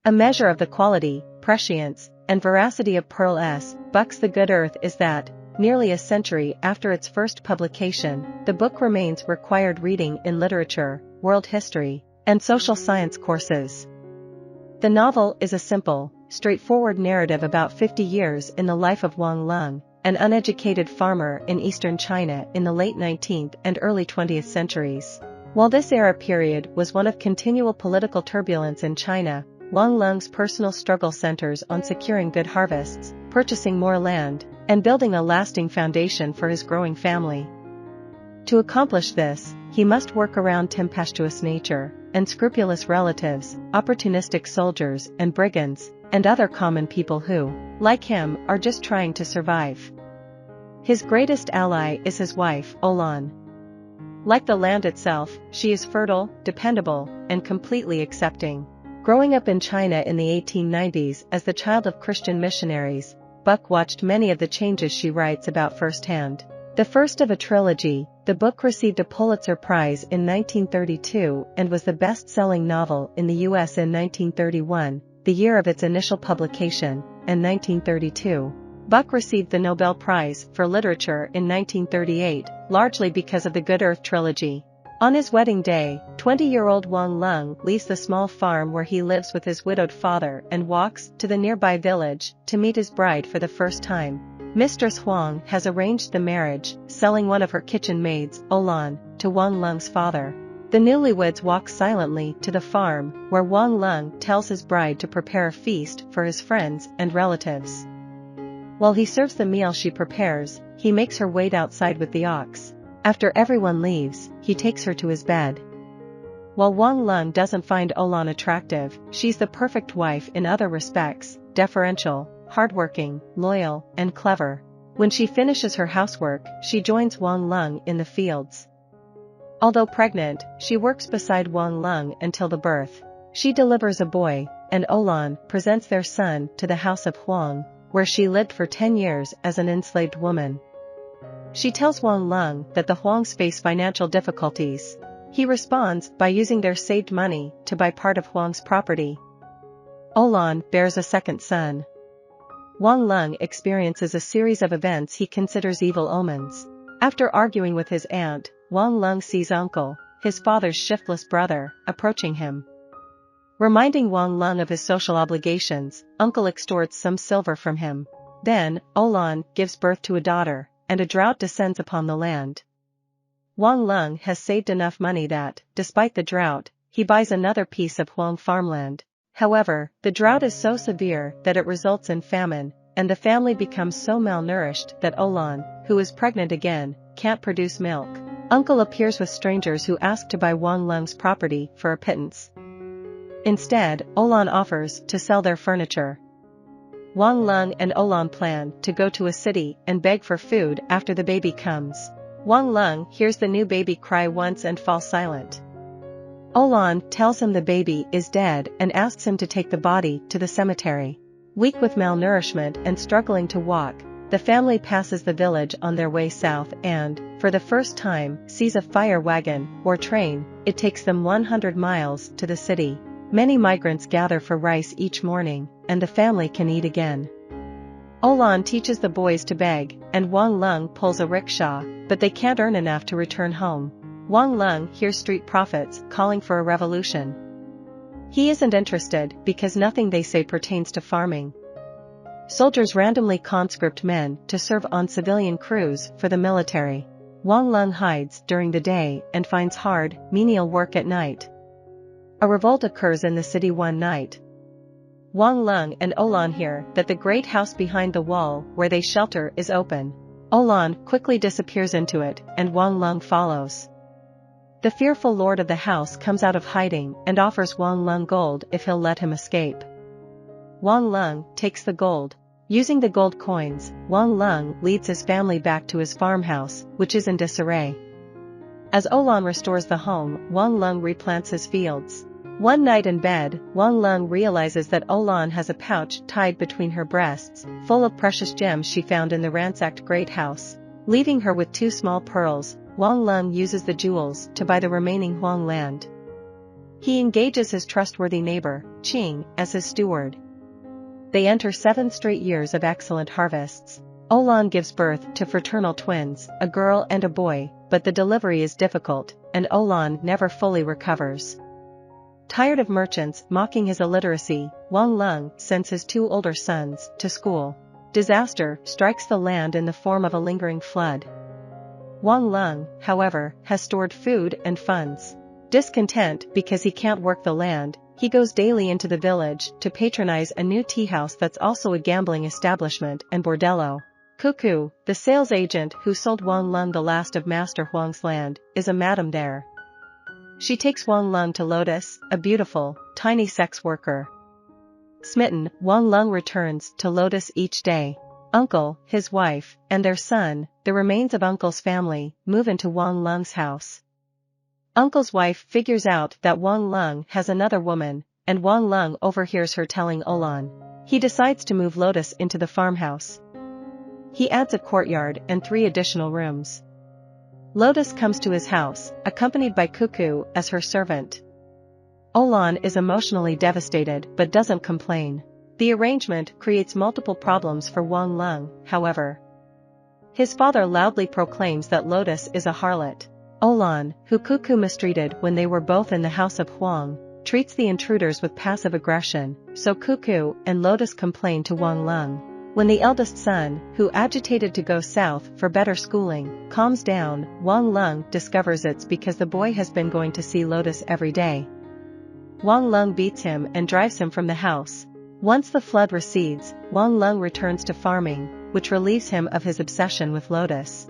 A measure of the quality, prescience, and veracity of Pearl S. Buck's The Good Earth is that, nearly a century after its first publication, the book remains required reading in literature, world history, and social science courses. The novel is a simple, straightforward narrative about 50 years in the life of Wang Lung, an uneducated farmer in eastern China in the late 19th and early 20th centuries. While this era period was one of continual political turbulence in China, Wang Lung's personal struggle centers on securing good harvests, purchasing more land, and building a lasting foundation for his growing family. To accomplish this, he must work around tempestuous nature, unscrupulous relatives, opportunistic soldiers and brigands, and other common people who, like him, are just trying to survive. His greatest ally is his wife, O-lan. Like the land itself, she is fertile, dependable, and completely accepting. Growing up in China in the 1890s as the child of Christian missionaries, Buck watched many of the changes she writes about firsthand. The first of a trilogy, the book received a Pulitzer Prize in 1932 and was the best-selling novel in the U.S. in 1931, the year of its initial publication, and 1932. Buck received the Nobel Prize for Literature in 1938, largely because of the Good Earth trilogy. On his wedding day, 20-year-old Wang Lung leaves the small farm where he lives with his widowed father and walks to the nearby village to meet his bride for the first time. Mistress Hwang has arranged the marriage, selling one of her kitchen maids, O-lan, to Wang Lung's father. The newlyweds walk silently to the farm, where Wang Lung tells his bride to prepare a feast for his friends and relatives. While he serves the meal she prepares, he makes her wait outside with the ox. After everyone leaves, he takes her to his bed. While Wang Lung doesn't find O-lan attractive, she's the perfect wife in other respects, deferential, hardworking, loyal, and clever. When she finishes her housework, she joins Wang Lung in the fields. Although pregnant, she works beside Wang Lung until the birth. She delivers a boy, and O-lan presents their son to the House of Hwang, where she lived for 10 years as an enslaved woman. She tells Wang Lung that the Hwangs face financial difficulties. He responds by using their saved money to buy part of Hwang's property. O-lan bears a second son. Wang Lung experiences a series of events he considers evil omens. After arguing with his aunt, Wang Lung sees Uncle, his father's shiftless brother, approaching him. Reminding Wang Lung of his social obligations, Uncle extorts some silver from him. Then, O-lan gives birth to a daughter, and a drought descends upon the land. Wang Lung has saved enough money that, despite the drought, he buys another piece of Hwang farmland. However, the drought is so severe that it results in famine, and the family becomes so malnourished that O-lan, who is pregnant again, can't produce milk. Uncle appears with strangers who ask to buy Wang Lung's property for a pittance. Instead, O-lan offers to sell their furniture. Wang Lung and O-lan plan to go to a city and beg for food after the baby comes. Wang Lung hears the new baby cry once and falls silent. O-lan tells him the baby is dead and asks him to take the body to the cemetery. Weak with malnourishment and struggling to walk, the family passes the village on their way south and, for the first time, sees a fire wagon, or train. It takes them 100 miles to the city. Many migrants gather for rice each morning, and the family can eat again. O-lan teaches the boys to beg, and Wang Lung pulls a rickshaw, but they can't earn enough to return home. Wang Lung hears street prophets calling for a revolution. He isn't interested because nothing they say pertains to farming. Soldiers randomly conscript men to serve on civilian crews for the military. Wang Lung hides during the day and finds hard, menial work at night. A revolt occurs in the city one night. Wang Lung and O-lan hear that the great house behind the wall where they shelter is open. O-lan quickly disappears into it, and Wang Lung follows. The fearful lord of the house comes out of hiding and offers Wang Lung gold if he'll let him escape. Wang Lung takes the gold. Using the gold coins, Wang Lung leads his family back to his farmhouse, which is in disarray. As O-lan restores the home, Wang Lung replants his fields. One night in bed, Wang Lung realizes that O-lan has a pouch tied between her breasts, full of precious gems she found in the ransacked great house. Leaving her with 2 small pearls, Wang Lung uses the jewels to buy the remaining Hwang land. He engages his trustworthy neighbor, Qing, as his steward. They enter 7 straight years of excellent harvests. O-lan gives birth to fraternal twins, a girl and a boy, but the delivery is difficult, and O-lan never fully recovers. Tired of merchants mocking his illiteracy, Wang Lung sends his 2 older sons to school. Disaster strikes the land in the form of a lingering flood. Wang Lung, however, has stored food and funds. Discontent because he can't work the land, he goes daily into the village to patronize a new tea house that's also a gambling establishment and bordello. Cuckoo, the sales agent who sold Wang Lung the last of Master Hwang's land, is a madam there. She takes Wang Lung to Lotus, a beautiful, tiny sex worker. Smitten, Wang Lung returns to Lotus each day. Uncle, his wife, and their son, the remains of Uncle's family, move into Wang Lung's house. Uncle's wife figures out that Wang Lung has another woman, and Wang Lung overhears her telling O-lan. He decides to move Lotus into the farmhouse. He adds a courtyard and 3 additional rooms. Lotus comes to his house, accompanied by Cuckoo as her servant. O-lan is emotionally devastated but doesn't complain. The arrangement creates multiple problems for Wang Lung, however. His father loudly proclaims that Lotus is a harlot. O-lan, who Cuckoo mistreated when they were both in the House of Hwang, treats the intruders with passive aggression, so Cuckoo and Lotus complain to Wang Lung. When the eldest son, who agitated to go south for better schooling, calms down, Wang Lung discovers it's because the boy has been going to see Lotus every day. Wang Lung beats him and drives him from the house. Once the flood recedes, Wang Lung returns to farming, which relieves him of his obsession with Lotus.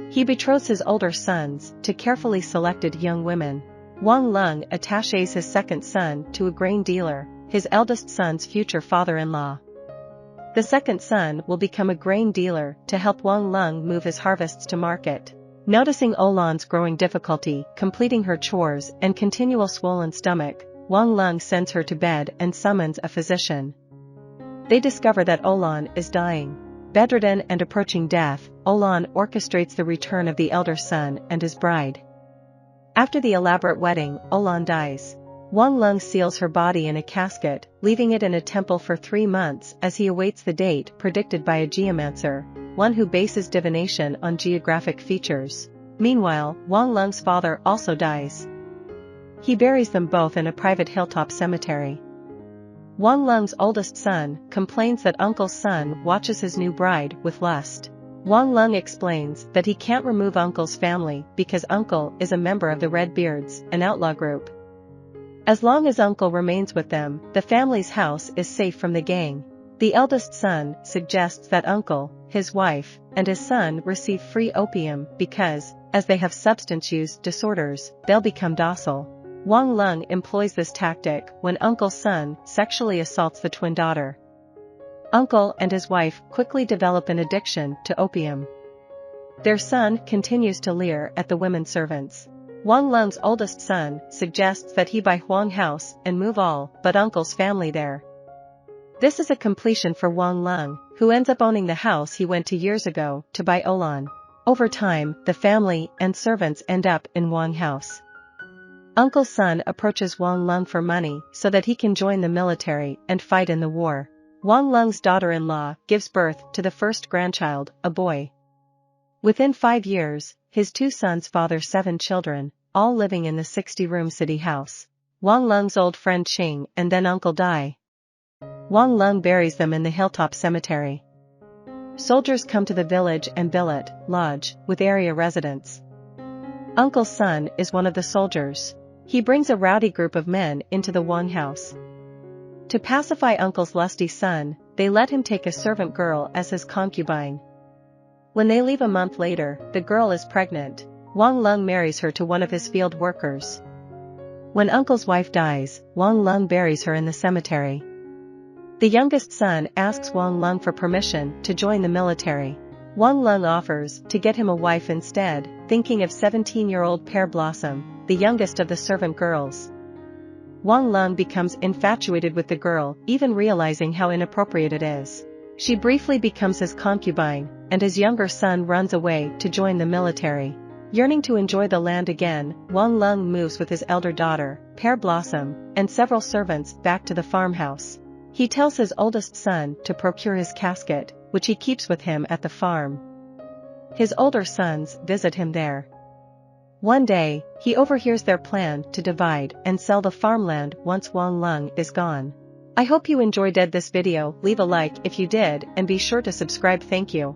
He betroths his older sons to carefully selected young women. Wang Lung attaches his second son to a grain dealer, his eldest son's future father-in-law. The second son will become a grain dealer to help Wang Lung move his harvests to market. Noticing O-lan's growing difficulty completing her chores and continual swollen stomach, Wang Lung sends her to bed and summons a physician. They discover that O-lan is dying. Bedridden and approaching death, O-lan orchestrates the return of the elder son and his bride. After the elaborate wedding, O-lan dies. Wang Lung seals her body in a casket, leaving it in a temple for 3 months as he awaits the date predicted by a geomancer, one who bases divination on geographic features. Meanwhile, Wang Lung's father also dies. He buries them both in a private hilltop cemetery. Wang Lung's oldest son complains that Uncle's son watches his new bride with lust. Wang Lung explains that he can't remove Uncle's family because Uncle is a member of the Redbeards, an outlaw group. As long as Uncle remains with them, the family's house is safe from the gang. The eldest son suggests that Uncle, his wife, and his son receive free opium because, as they have substance use disorders, they'll become docile. Wang Lung employs this tactic when Uncle's son sexually assaults the twin daughter. Uncle and his wife quickly develop an addiction to opium. Their son continues to leer at the women servants. Wang Lung's oldest son suggests that he buy Hwang House and move all but Uncle's family there. This is a completion for Wang Lung, who ends up owning the house he went to years ago to buy O-lan. Over time, the family and servants end up in Hwang House. Uncle's son approaches Wang Lung for money so that he can join the military and fight in the war. Wang Lung's daughter-in-law gives birth to the first grandchild, a boy. Within 5 years, his 2 sons father 7 children, all living in the 60-room city house. Wang Lung's old friend Qing and then Uncle die. Wang Lung buries them in the hilltop cemetery. Soldiers come to the village and billet, lodge, with area residents. Uncle's son is one of the soldiers. He brings a rowdy group of men into the Hwang house. To pacify Uncle's lusty son, they let him take a servant girl as his concubine. When they leave a month later, the girl is pregnant. Wang Lung marries her to one of his field workers. When Uncle's wife dies, Wang Lung buries her in the cemetery. The youngest son asks Wang Lung for permission to join the military. Wang Lung offers to get him a wife instead, thinking of 17-year-old Pear Blossom, the youngest of the servant girls. Wang Lung becomes infatuated with the girl, even realizing how inappropriate it is. She briefly becomes his concubine, and his younger son runs away to join the military. Yearning to enjoy the land again, Wang Lung moves with his elder daughter, Pear Blossom, and several servants back to the farmhouse. He tells his oldest son to procure his casket, which he keeps with him at the farm. His older sons visit him there. One day, he overhears their plan to divide and sell the farmland once Wang Lung is gone. I hope you enjoyed this video. Leave a like if you did and be sure to subscribe. Thank you.